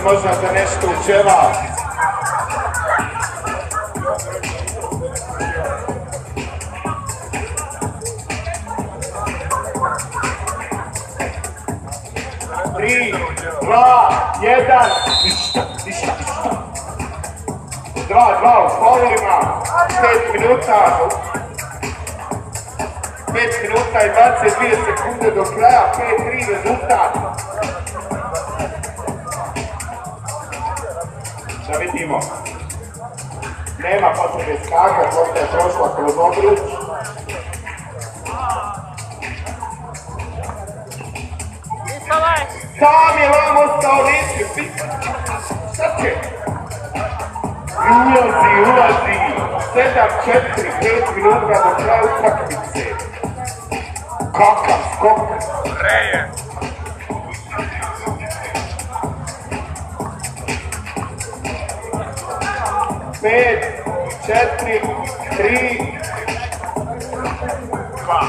možda za nešto učeva. Tri, dva, jedan, ništa. 2-2 u faulovima, 5 minuta i 22 sekunde do kraja, 5-3 rezultat. Da vidimo. Nema potrebe skakat, lopta je prošla kroz obruč. Sam je vam ostao niski, šta će? Ulazi, 7-4, 5 minuta do kraja utakmice. Kakav skok! Reje! 5, 4, 3, 2.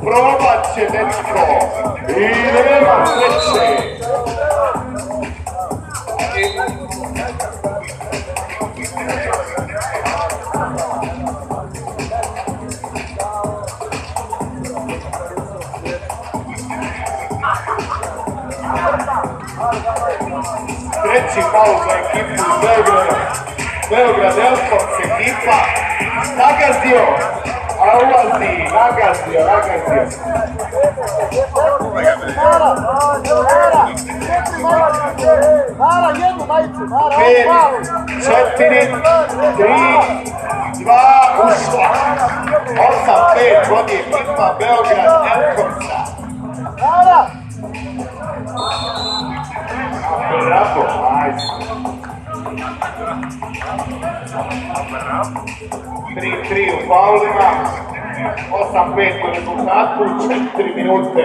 Probat će dečko i nema sreće. Treći faul za ekipu iz Beograda. Beograd Elfox ekipa. Nagazio, a ulazi, nagazio. Mara, jednu majicu, Mara, 5, 4, 3, 2, ušla. 8-5 vodi ekipa Beograd Elfoxa. Mara! Bravo, ajde. 3-3 u faulima, 8-5 u rezultatu, 4 minute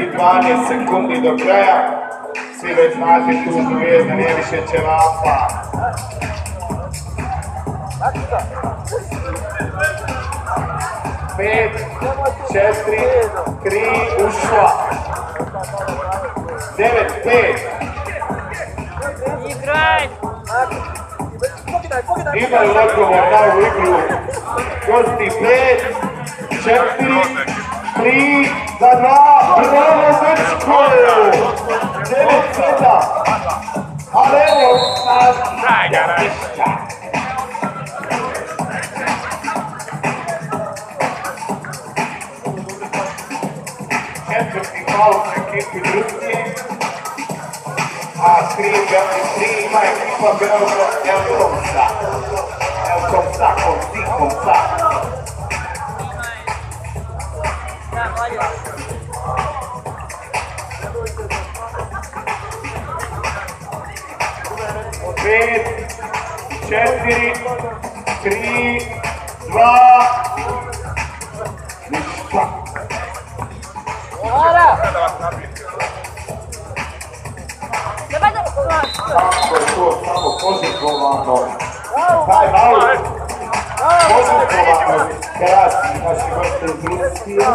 i 12 sekundi do kraja. Svi već znate tu Zvijezda, nije više ćevapa. Pet, 4, 3, ušla. 9-5. Igraj! Imaju odgovor na ovu igru. Gosti 5, 4, 3, za 2. Bravo, dečko! 9-7. Ali evo, ništa. Četvrti faul za ekipu Rusije. A 3 ima ekipa Beograd Elfoxa. Komsa. Pet, 4, 3, 2, ništa. Kako je to samo požrtvovano. Daj malo. Požrtvovano. Krasni naši gosti iz Rusije.